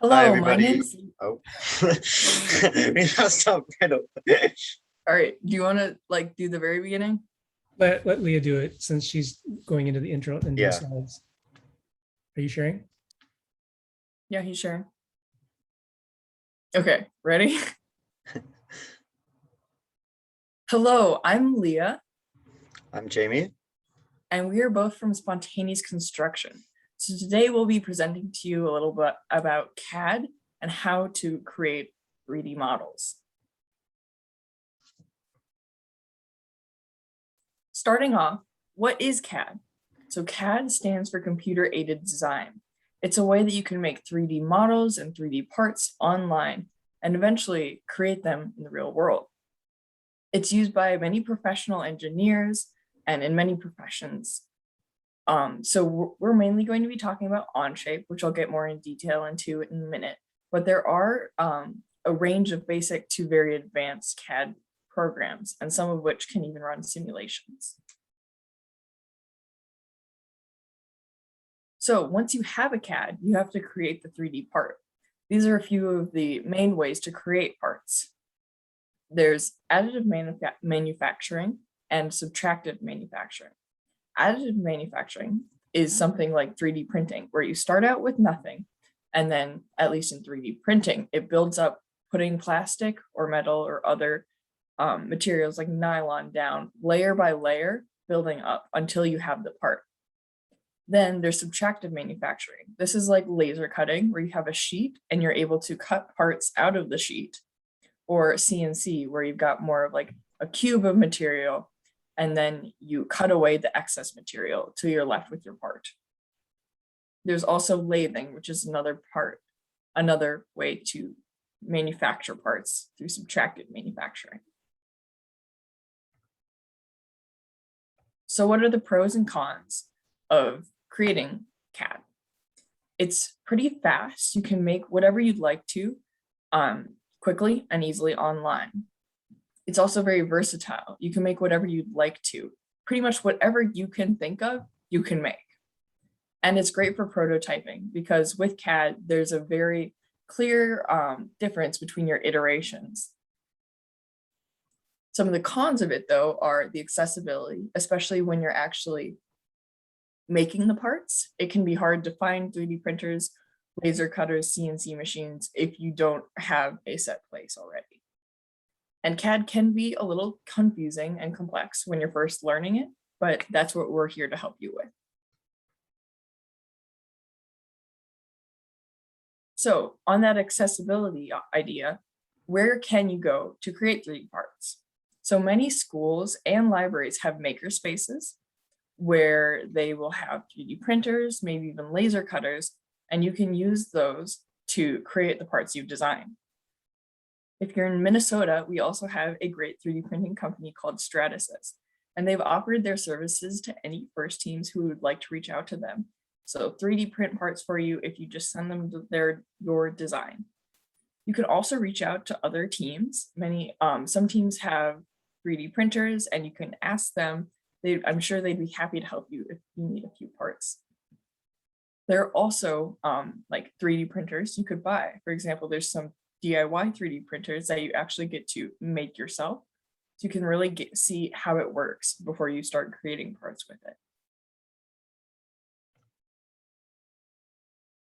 Hi, Hello, my everybody. name's. Oh, we messed up kind of. All right. Do you want to do the very beginning? Let Leah do it since she's going into the intro and doing Yeah. slides. Are you sharing? Yeah, he's sharing. Okay, ready? Hello, I'm Leah, I'm Jamie. and we are both from Spontaneous Construction. So today we'll be presenting to you a little bit about CAD and how to create 3D models. Starting off, what is CAD? So CAD stands for Computer Aided Design. It's a way that you can make 3D models and 3D parts online and eventually create them in the real world. It's used by many professional engineers and in many professions. So we're mainly going to be talking about Onshape, which I'll get more in detail into in a minute. But there are a range of basic to very advanced CAD programs, and some of which can even run simulations. So once you have a CAD, you have to create the 3D part. These are a few of the main ways to create parts. There's additive manufacturing and subtractive manufacturing. Additive manufacturing is something like 3D printing, where you start out with nothing, and then, at least in 3D printing, it builds up, putting plastic or metal or other materials like nylon down layer by layer, building up until you have the part. Then there's subtractive manufacturing. This is like laser cutting, where you have a sheet and you're able to cut parts out of the sheet, or CNC, where you've got more of like a cube of material, and then you cut away the excess material till you're left with your part. There's also lathing, which is another way to manufacture parts through subtractive manufacturing. So what are the pros and cons of creating CAD? It's pretty fast. You can make whatever you'd like to quickly and easily online. It's also very versatile. You can make whatever you'd like to. Pretty much whatever you can think of, you can make. And it's great for prototyping, because with CAD, there's a very clear difference between your iterations. Some of the cons of it, though, are the accessibility, especially when you're actually making the parts. It can be hard to find 3D printers, laser cutters, CNC machines if you don't have a set place already. And CAD can be a little confusing and complex when you're first learning it, but that's what we're here to help you with. So on that accessibility idea, where can you go to create 3D parts? So many schools and libraries have maker spaces where they will have 3D printers, maybe even laser cutters, and you can use those to create the parts you've designed. If you're in Minnesota, we also have a great 3D printing company called Stratasys, and they've offered their services to any first teams who would like to reach out to them. So 3D print parts for you if you just send them your design. You can also reach out to other teams. Some teams have 3D printers, and you can ask them. I'm sure they'd be happy to help you if you need a few parts. There are also like 3D printers you could buy. For example, there's some DIY 3D printers that you actually get to make yourself. So you can really see how it works before you start creating parts with it.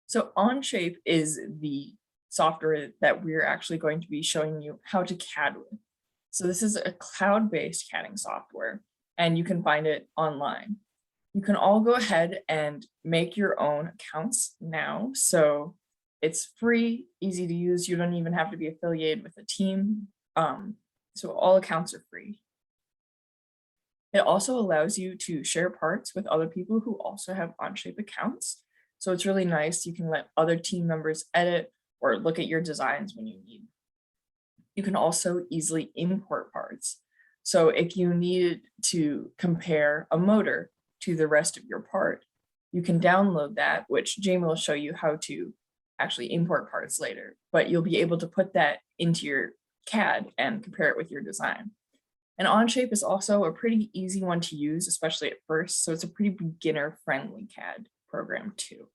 So Onshape is the software that we're actually going to be showing you how to CAD with. So this is a cloud-based CADing software, and you can find it online. You can all go ahead and make your own accounts now. So it's free, easy to use. You don't even have to be affiliated with a team. So all accounts are free. It also allows you to share parts with other people who also have Onshape accounts. So it's really nice. You can let other team members edit or look at your designs when you need. You can also easily import parts. So if you need to compare a motor to the rest of your part, you can download that, which Jamie will show you how to actually import parts later, but you'll be able to put that into your CAD and compare it with your design. And Onshape is also a pretty easy one to use, especially at first. So it's a pretty beginner-friendly CAD program too.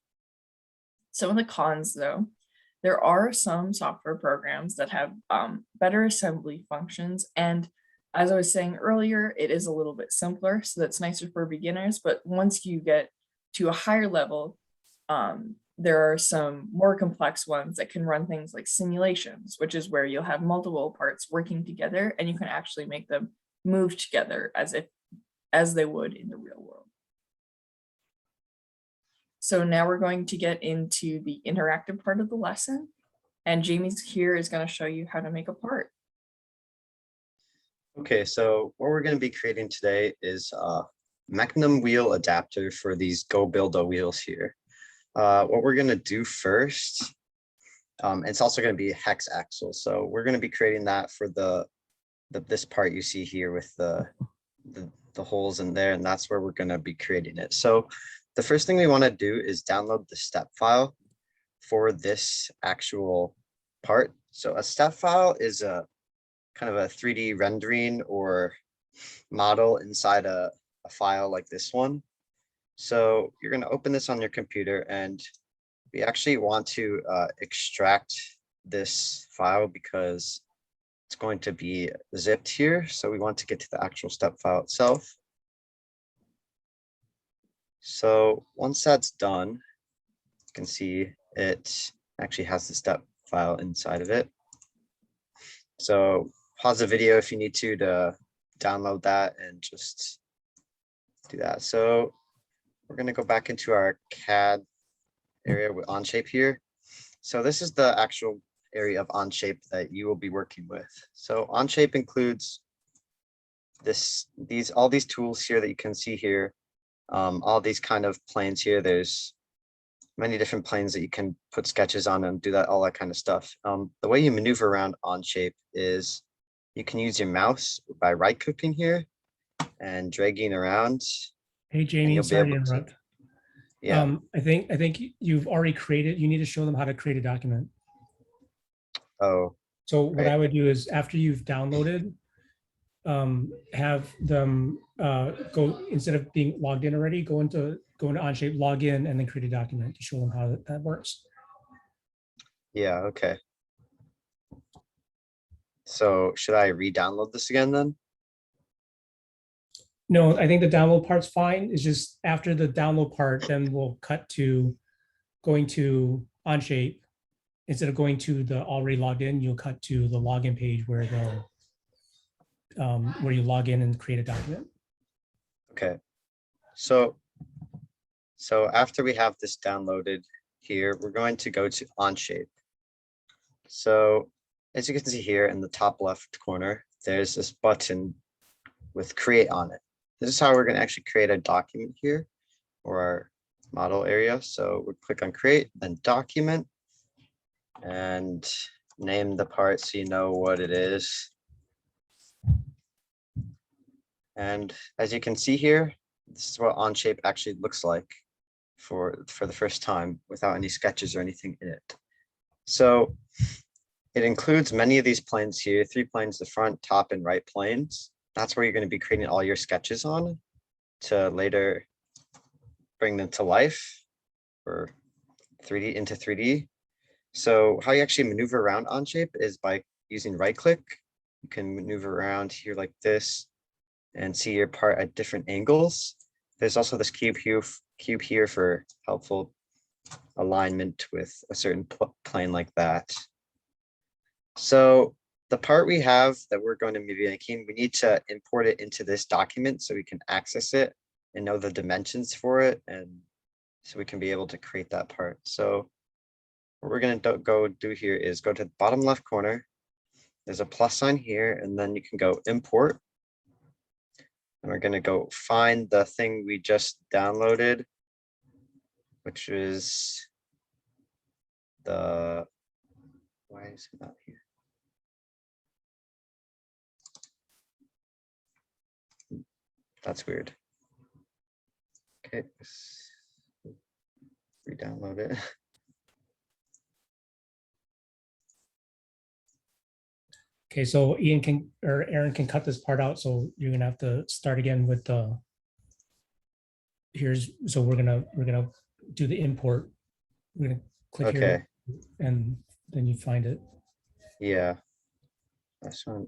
Some of the cons, though, There are some software programs that have better assembly functions. And as I was saying earlier, it is a little bit simpler, so that's nicer for beginners. But once you get to a higher level, there are some more complex ones that can run things like simulations, which is where you'll have multiple parts working together and you can actually make them move together as they would in the real world. So now we're going to get into the interactive part of the lesson, and Jamie's here is going to show you how to make a part. Okay, so what we're going to be creating today is a mechanism wheel adapter for these Go Buildo wheels here. What we're going to do first, it's also going to be a hex axle. So we're going to be creating that for this part you see here with the holes in there, and that's where we're going to be creating it. So the first thing we want to do is download the step file for this actual part. So a step file is a kind of a 3D rendering or model inside a file like this one. So you're going to open this on your computer, and we actually want to extract this file because it's going to be zipped here. So we want to get to the actual step file itself. So once that's done, you can see it actually has the step file inside of it. So pause the video if you need to download that and just do that. So we're going to go back into our CAD area with Onshape here. So this is the actual area of Onshape that you will be working with. So Onshape includes all these tools here that you can see here. All these kind of planes here. There's many different planes that you can put sketches on and do all that kind of stuff. The way you maneuver around Onshape is you can use your mouse by right-clicking here and dragging around. Hey, Jamie, sorry to interrupt. Yeah. I think you've already created, you need to show them how to create a document. Oh. So what right. I would do is after you've downloaded, have them go, instead of being logged in already, go into Onshape, log in, and then create a document to show them how that works. Yeah, okay. So should I re-download this again then? No, I think the download part's fine. It's just after the download part, then we'll cut to going to Onshape. Instead of going to the already logged in, you'll cut to the login page where they'll where you log in and create a document. Okay. So after we have this downloaded here, we're going to go to Onshape. So as you can see here in the top left corner, there's this button with create on it. This is how we're going to actually create a document here, or our model area. So we'll click on create, then document, and name the part so you know what it is. And as you can see here, this is what Onshape actually looks like for the first time without any sketches or anything in it. So it includes many of these planes here, 3 planes, the front, top, and right planes. That's where you're going to be creating all your sketches on to later bring them to life or 3D into 3D. So how you actually maneuver around Onshape is by using right click. You can maneuver around here like this and see your part at different angles. There's also this cube here for helpful alignment with a certain plane like that. So the part we have that we're going to be making, we need to import it into this document so we can access it and know the dimensions for it, and so we can be able to create that part. So what we're going to go do here is go to the bottom left corner. There's a plus sign here, and then you can go import. And we're going to go find the thing we just downloaded, which is why is it not here? That's weird. Okay, let's re-download it. Okay, so Aaron can cut this part out. So you're gonna have to start again with the. So we're gonna do the import. We're gonna click here and then you find it. Yeah. This one.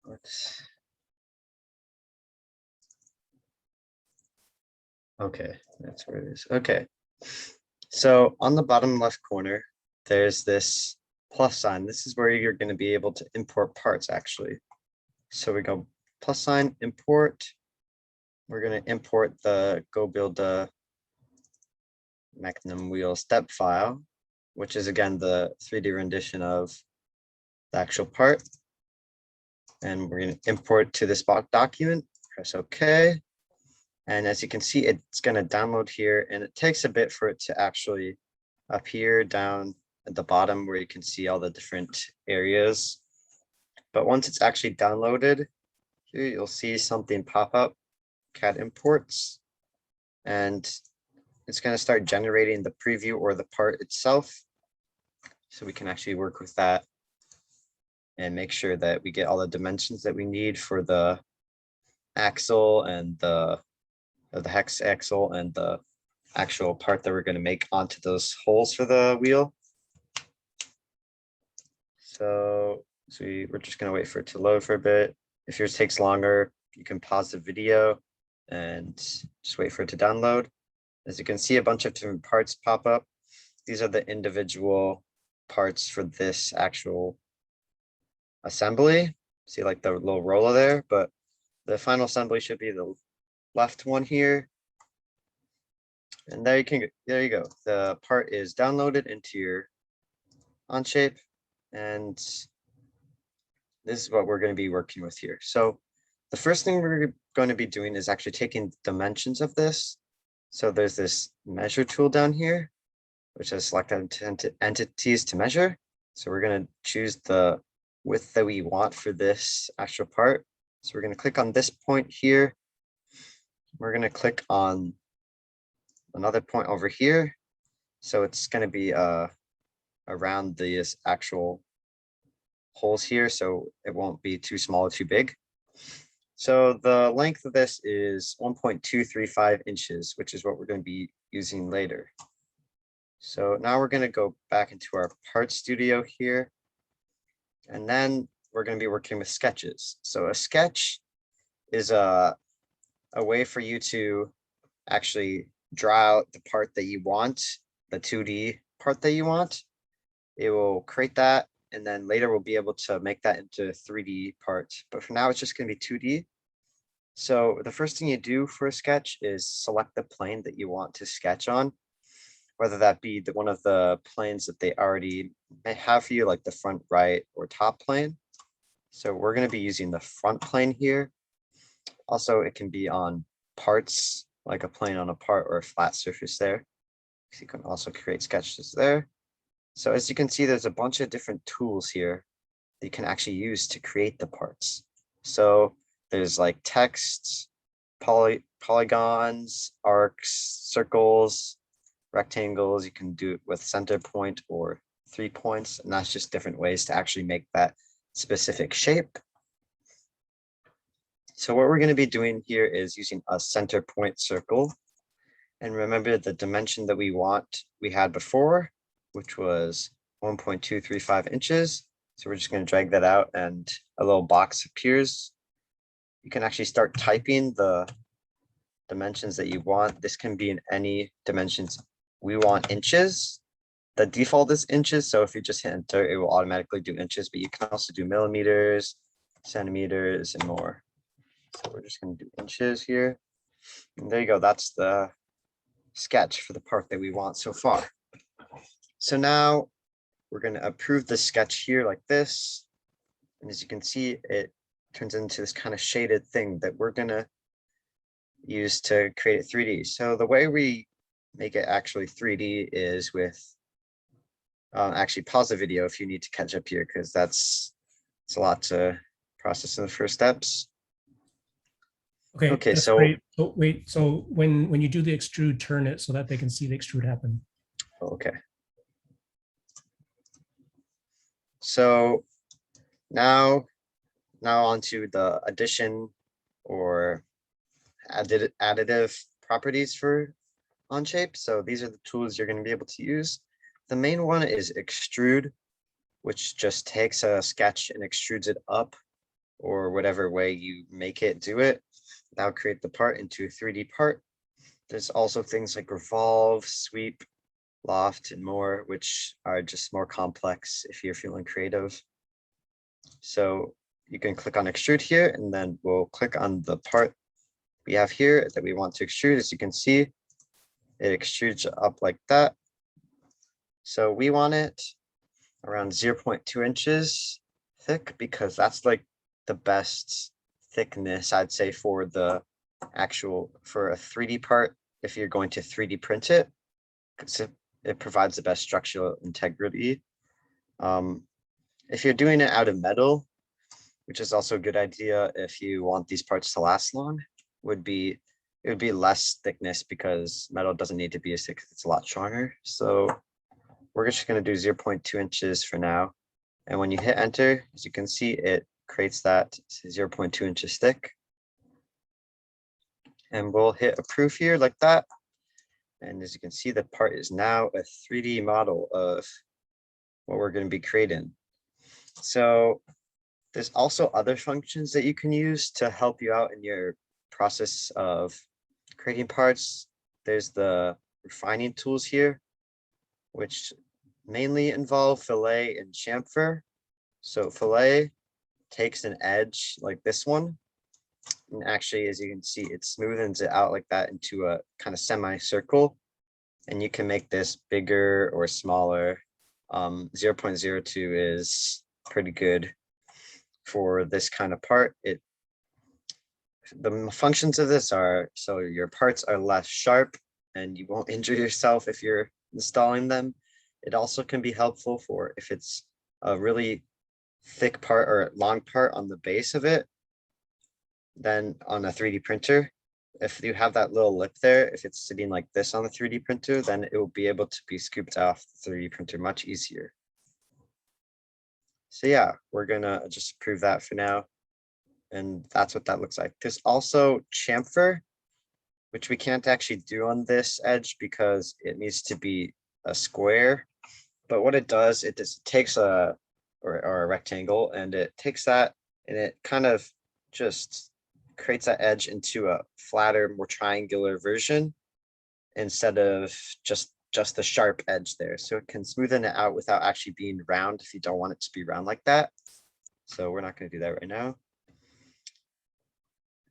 Let's. Okay, that's where it is. Okay. So on the bottom left corner, there's this plus sign. This is where you're going to be able to import parts actually. So we go plus sign import. We're going to import the go build a mechanism wheel step file, which is again the 3D rendition of the actual part. And we're going to import to this document, press OK. And as you can see, it's going to download here, and it takes a bit for it to actually appear down at the bottom where you can see all the different areas. But once it's actually downloaded, here you'll see something pop up, CAD imports, and it's going to start generating the preview or the part itself. So we can actually work with that and make sure that we get all the dimensions that we need for the axle and the hex axle and the actual part that we're going to make onto those holes for the wheel. So we're just going to wait for it to load for a bit. If yours takes longer, you can pause the video and just wait for it to download. As you can see, a bunch of different parts pop up. These are the individual parts for this actual assembly. See like the little roller there, but the final assembly should be the left one here. And there you go. The part is downloaded into your Onshape, and this is what we're going to be working with here. So the first thing we're going to be doing is actually taking dimensions of this. So there's this measure tool down here, which has selected entities to measure. So we're going to choose the width that we want for this actual part. So we're going to click on this point here. We're going to click on another point over here. So it's going to be around this actual holes here, so it won't be too small or too big. So the length of this is 1.235 inches, which is what we're going to be using later. So now we're going to go back into our part studio here, and then we're going to be working with sketches. So a sketch is a way for you to actually draw out the part that you want, the 2D part that you want. It will create that, and then later we'll be able to make that into 3D parts. But for now, it's just going to be 2D. So the first thing you do for a sketch is select the plane that you want to sketch on, whether that be one of the planes that they already may have for you, like the front, right, or top plane. So we're going to be using the front plane here. Also, it can be on parts, like a plane on a part or a flat surface there. So you can also create sketches there. So as you can see, there's a bunch of different tools here that you can actually use to create the parts. So there's like text, polygons, arcs, circles, rectangles. You can do it with center point or 3 points, and that's just different ways to actually make that specific shape. So what we're going to be doing here is using a center point circle. And remember the dimension that we had before, which was 1.235 inches. So we're just going to drag that out and a little box appears. You can actually start typing the dimensions that you want. This can be in any dimensions. We want inches. The default is inches. So if you just hit enter, it will automatically do inches, but you can also do millimeters, centimeters, and more. So we're just going to do inches here. And there you go. That's the sketch for the part that we want so far. So now we're going to approve the sketch here like this. And as you can see, it turns into this kind of shaded thing that we're going to use to create it 3D. So the way we make it actually 3D is with actually pause the video if you need to catch up here, because it's a lot to process in the first steps. Okay, that's so great. So wait, so when you do the extrude, turn it so that they can see the extrude happen. Okay. So now onto the addition or additive properties for Onshape. So these are the tools you're going to be able to use. The main one is extrude, which just takes a sketch and extrudes it up, or whatever way you make it do it. That'll create the part into a 3D part. There's also things like revolve, sweep, loft, and more, which are just more complex if you're feeling creative. So you can click on extrude here, and then we'll click on the part we have here that we want to extrude. As you can see, it extrudes up like that. So we want it around 0.2 inches thick, because that's like the best thickness, I'd say, for the actual, for a 3D part, if you're going to 3D print it, because it provides the best structural integrity. If you're doing it out of metal, which is also a good idea if you want these parts to last long, it would be less thickness, because metal doesn't need to be as thick, it's a lot stronger. So we're just going to do 0.2 inches for now. And when you hit enter, as you can see, it creates that 0.2 inches thick. And we'll hit approve here like that. And as you can see, the part is now a 3D model of what we're going to be creating. So there's also other functions that you can use to help you out in your process of creating parts. There's the refining tools here, which mainly involve fillet and chamfer. So fillet takes an edge like this one, and actually, as you can see, it smoothens it out like that into a kind of semicircle, and you can make this bigger or smaller. 0.02 is pretty good for this kind of part. The functions of this are, so your parts are less sharp and you won't injure yourself if you're installing them. It also can be helpful for if it's a really thick part or long part on the base of it, then on a 3D printer, if you have that little lip there, if it's sitting like this on the 3D printer, then it will be able to be scooped off the 3D printer much easier. So yeah, we're gonna just approve that for now. And that's what that looks like. There's also chamfer, which we can't actually do on this edge because it needs to be a square. But what it does, it just takes a rectangle, and it takes that and it kind of just creates that edge into a flatter, more triangular version instead of just the sharp edge there. So it can smoothen it out without actually being round if you don't want it to be round like that. So we're not going to do that right now.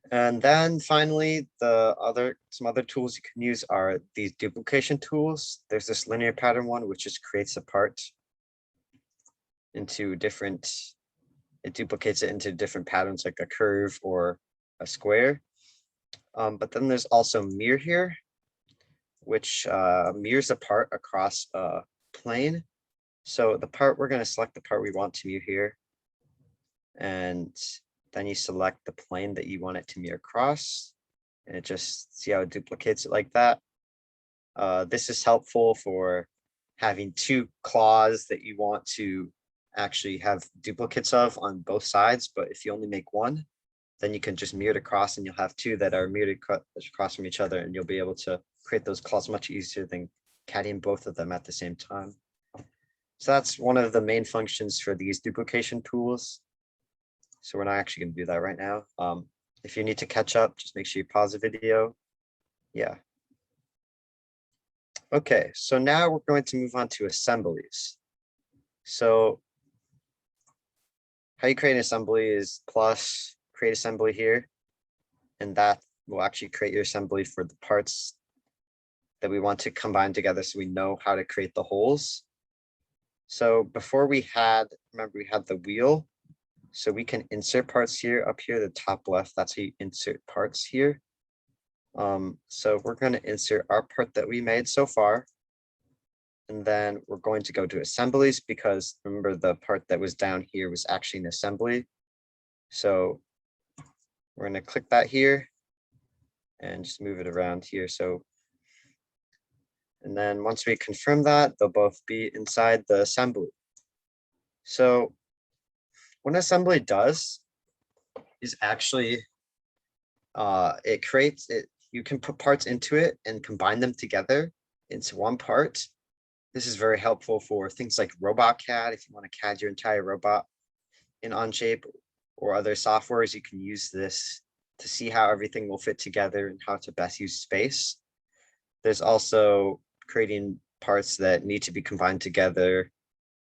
And then finally, some other tools you can use are these duplication tools. There's this linear pattern one, which just creates a part into different, it duplicates it into different patterns like a curve or a square. But then there's also mirror here, which mirrors a part across a plane. So the part, we're going to select the part we want to mirror here. And then you select the plane that you want it to mirror across, and it just, see how it duplicates it like that. This is helpful for having two claws that you want to actually have duplicates of on both sides. But if you only make one, then you can just mirror it across, and you'll have two that are mirrored across from each other, and you'll be able to create those claws much easier than CADing both of them at the same time. So that's one of the main functions for these duplication tools. So we're not actually going to do that right now. If you need to catch up, just make sure you pause the video. Yeah. Okay, so now we're going to move on to assemblies. So how you create an assembly is plus create assembly here, and that will actually create your assembly for the parts that we want to combine together so we know how to create the holes. So before remember we had the wheel. So we can insert parts here, up here, the top left, that's how you insert parts here. So we're going to insert our part that we made so far. And then we're going to go to assemblies, because remember the part that was down here was actually an assembly. So we're going to click that here and just move it around here. So, and then once we confirm that, they'll both be inside the assembly. So what an assembly does is actually, it creates it. You can put parts into it and combine them together into one part. This is very helpful for things like robot CAD. If you want to CAD your entire robot in Onshape or other softwares, you can use this to see how everything will fit together and how to best use space. There's also creating parts that need to be combined together,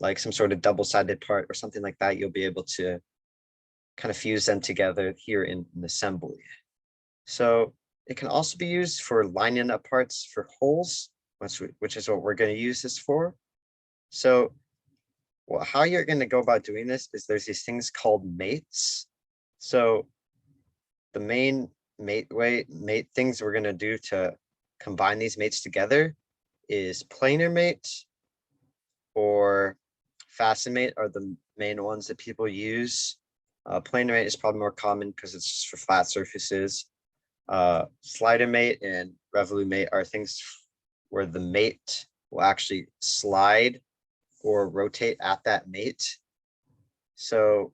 like some sort of double-sided part or something like that. You'll be able to kind of fuse them together here in an assembly. So it can also be used for lining up parts for holes, which is what we're going to use this for. So how you're going to go about doing this is there's these things called mates. So the main mate things we're going to do to combine these mates together is planar mate or fasten mate are the main ones that people use. Planar mate is probably more common because it's just for flat surfaces. Slider mate and revolute mate are things where the mate will actually slide or rotate at that mate. So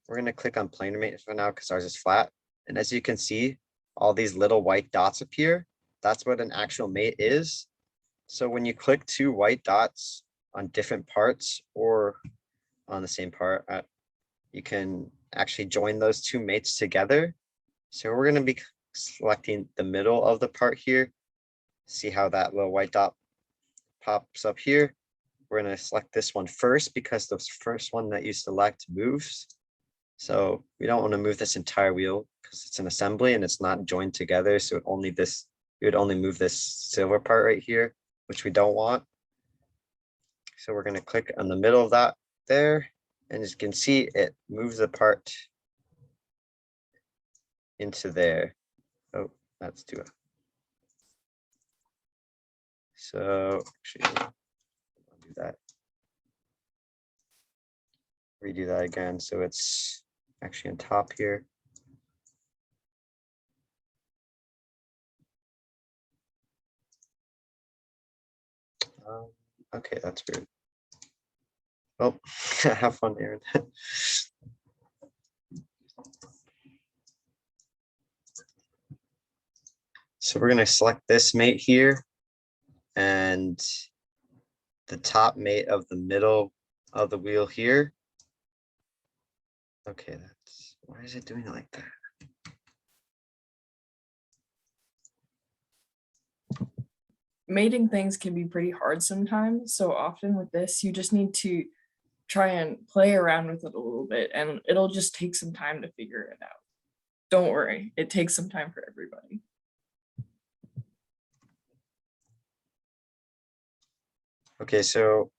we're going to click on planar mate for now because ours is flat. And as you can see, all these little white dots appear. That's what an actual mate is. So when you click two white dots on different parts or on the same part, you can actually join those two mates together. So we're going to be selecting the middle of the part here. See how that little white dot pops up here. We're going to select this one first because the first one that you select moves. So we don't want to move this entire wheel because it's an assembly and it's not joined together. So we would only move this silver part right here, which we don't want. So we're going to click on the middle of that there. And as you can see, it moves the part into there. Oh, let's do it. So actually, I'll do that. Redo that again. So it's actually on top here. Okay, that's weird. Well, have fun, Aaron. So we're going to select this mate here and the top mate of the middle of the wheel here. Okay, why is it doing it like that? Mating things can be pretty hard sometimes. So often with this, you just need to try and play around with it a little bit and it'll just take some time to figure it out. Don't worry, it takes some time for everybody. Okay, so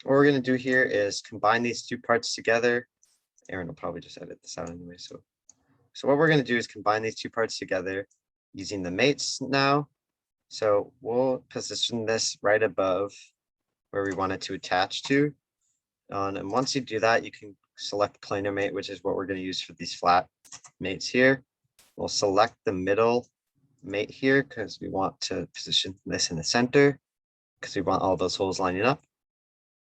what we're going to do here is combine these two parts together. Aaron will probably just edit this out anyway. So what we're going to do is combine these two parts together using the mates now. So we'll position this right above where we want it to attach to. And once you do that, you can select planar mate, which is what we're going to use for these flat mates here. We'll select the middle mate here because we want to position this in the center because we want all those holes lining up.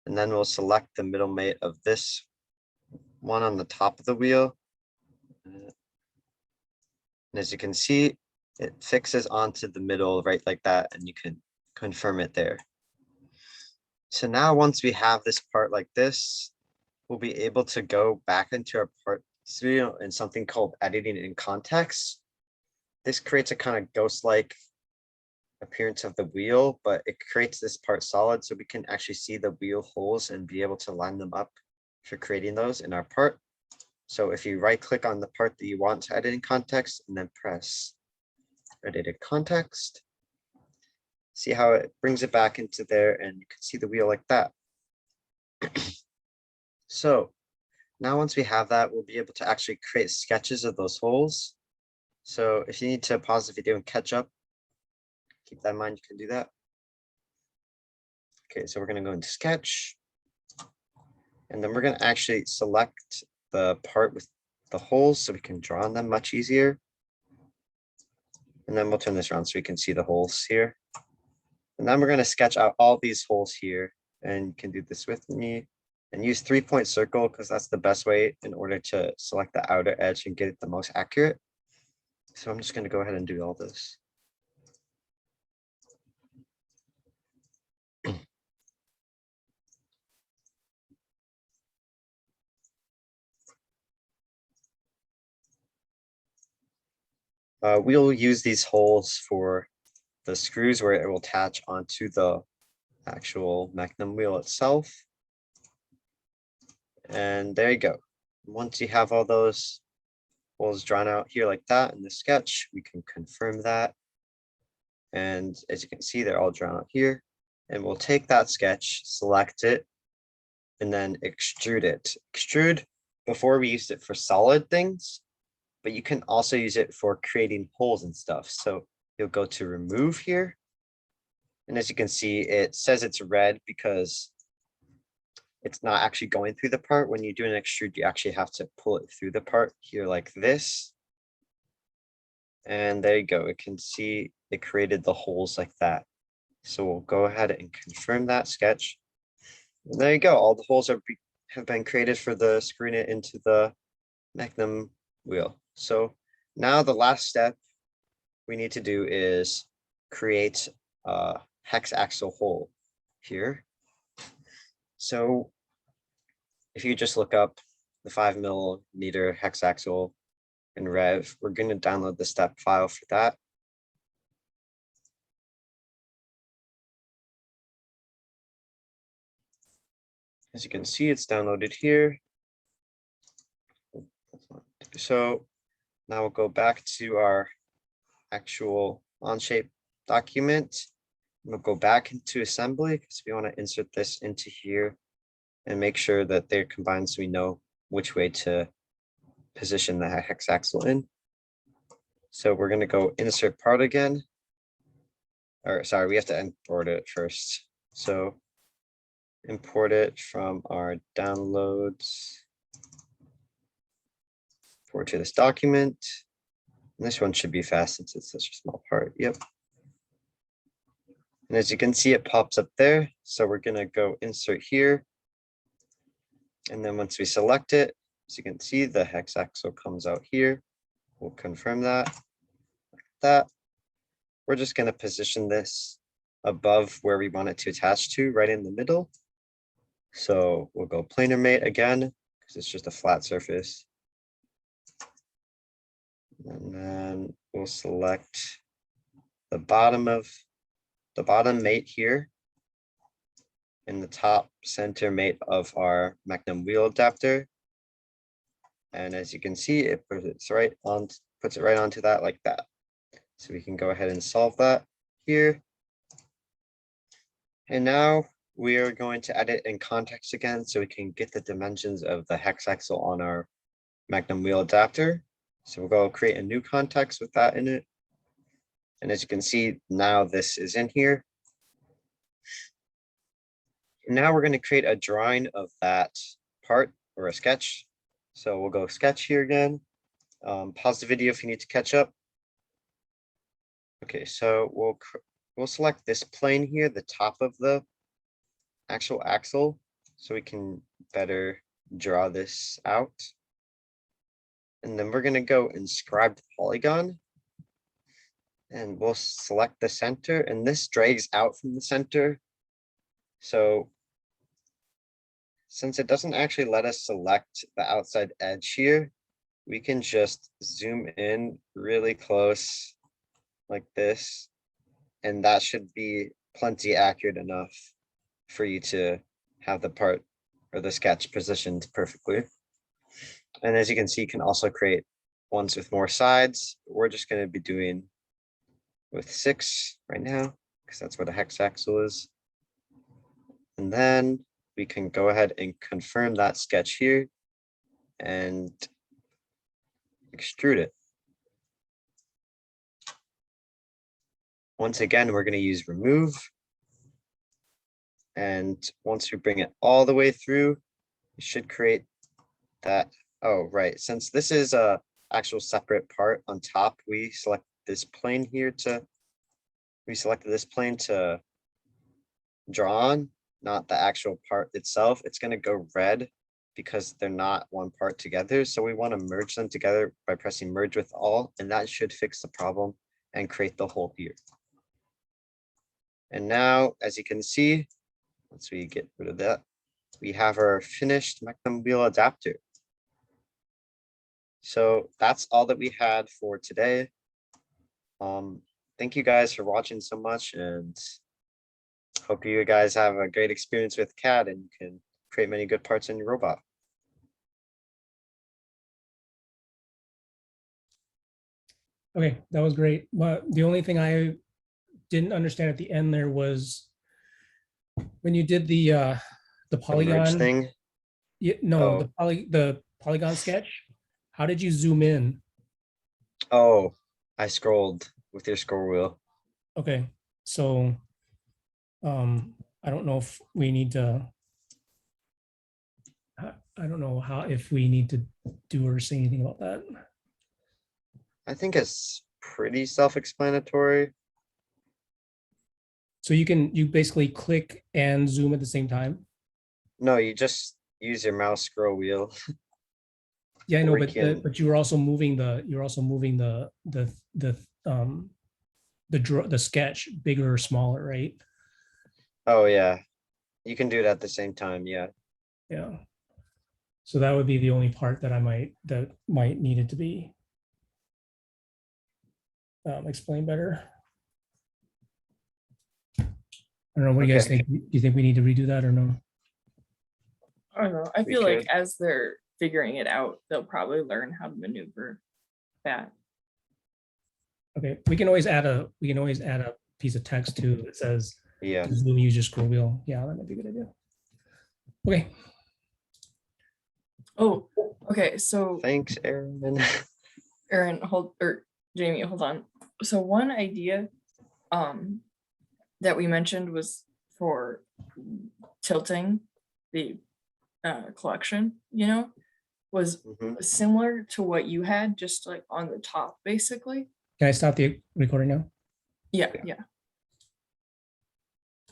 And then we'll select the middle mate of this one on the top of the wheel. And as you can see, it fixes onto the middle right like that, and you can confirm it there. So now once we have this part like this, we'll be able to go back into our part studio in something called editing in context. This creates a kind of ghost-like appearance of the wheel, but it creates this part solid so we can actually see the wheel holes and be able to line them up for creating those in our part. So if you right click on the part that you want to edit in context and then press edit in context, see how it brings it back into there and you can see the wheel like that. So now once we have that, we'll be able to actually create sketches of those holes. So if you need to pause the video and catch up, keep that in mind, you can do that. Okay, so we're going to go into sketch. And then we're going to actually select the part with the holes so we can draw on them much easier. And then we'll turn this around so we can see the holes here. And then we're going to sketch out all these holes here. And you can do this with me and use 3-point circle because that's the best way in order to select the outer edge and get it the most accurate. So I'm just going to go ahead and do all this. We'll use these holes for the screws where it will attach onto the actual Magnum wheel itself. And there you go. Once you have all those holes drawn out here like that in the sketch, we can confirm that. And as you can see, they're all drawn out here. And we'll take that sketch, select it, and then extrude it. Extrude, before we used it for solid things, but you can also use it for creating holes and stuff. So you'll go to remove here. And as you can see, it says it's red because it's not actually going through the part. When you do an extrude, you actually have to pull it through the part here like this. And there you go. It can see it created the holes like that. So we'll go ahead and confirm that sketch. And there you go. All the holes have been created for the screwing it into the Magnum wheel. So now the last step we need to do is create a hex axle hole here. So if you just look up the 5mm hex axle in Rev, we're going to download the step file for that. As you can see, it's downloaded here. So now we'll go back to our actual Onshape document. We'll go back into assembly because we want to insert this into here and make sure that they're combined so we know which way to position the hex axle in. So we're going to go insert part again. Or sorry, we have to import it first. So import it from our downloads. Forward to this document. And this one should be fast since it's such a small part. Yep. And as you can see, it pops up there. So we're going to go insert here. And then once we select it, as you can see, the hex axle comes out here. We'll confirm that. Like that. We're just going to position this above where we want it to attach to, right in the middle. So we'll go planar mate again, because it's just a flat surface. And then we'll select the bottom mate here in the top center mate of our Magnum wheel adapter. And as you can see, it puts it right onto that like that. So we can go ahead and solve that here. And now we are going to edit in context again so we can get the dimensions of the hex axle on our Magnum wheel adapter. So we'll go create a new context with that in it. And as you can see, now this is in here. And now we're going to create a drawing of that part or a sketch. So we'll go sketch here again. Pause the video if you need to catch up. Okay, so we'll select this plane here, the top of the actual axle, so we can better draw this out. And then we're going to go inscribe the polygon. And we'll select the center, and this drags out from the center. So since it doesn't actually let us select the outside edge here, we can just zoom in really close like this, and that should be plenty accurate enough for you to have the part or the sketch positioned perfectly. And as you can see, you can also create ones with more sides. We're just going to be doing with 6 right now, because that's what a hex axle is. And then we can go ahead and confirm that sketch here and extrude it. Once again, we're going to use remove. And once we bring it all the way through, we should create that. Oh, right. Since this is a actual separate part on top, we select this plane here we selected this plane to draw on, not the actual part itself. It's going to go red because they're not one part together. So we want to merge them together by pressing merge with all, and that should fix the problem and create the hole here. And now, as you can see, once we get rid of that, we have our finished Magnum wheel adapter. So that's all that we had for today. Thank you guys for watching so much, and hope you guys have a great experience with CAD and you can create many good parts in your robot. Okay, that was great. But the only thing I didn't understand at the end there was when you did the The merge polygon. thing. No, Oh. the polygon sketch. How did you zoom in? Oh, I scrolled with your scroll wheel. Okay, so I don't know if we need to. I don't know how if we need to do or say anything about that. I think it's pretty self-explanatory. So you basically click and zoom at the same time. No, you just use your mouse scroll wheel. Yeah, I know, Or you but can- but you're also moving the the sketch bigger or smaller, right? Oh yeah, you can do it at the same time. Yeah. Yeah. So that would be the only part that might needed to be explained better. I don't know. What do you guys Okay. think? Do you think we need to redo that or no? I don't know. I We feel like could. as they're figuring it out, they'll probably learn how to maneuver that. Okay, we can always add a piece of text too that says Yeah. to zoom, use your scroll wheel. Yeah, that might be a good idea. Okay. Oh, okay. So Thanks, Aaron. Aaron, Jamie, hold on. So one idea that we mentioned was for tilting the collection, was Mhm. similar to what you had, just like on the top, basically. Can I stop the recording now? Yeah, Yeah. yeah.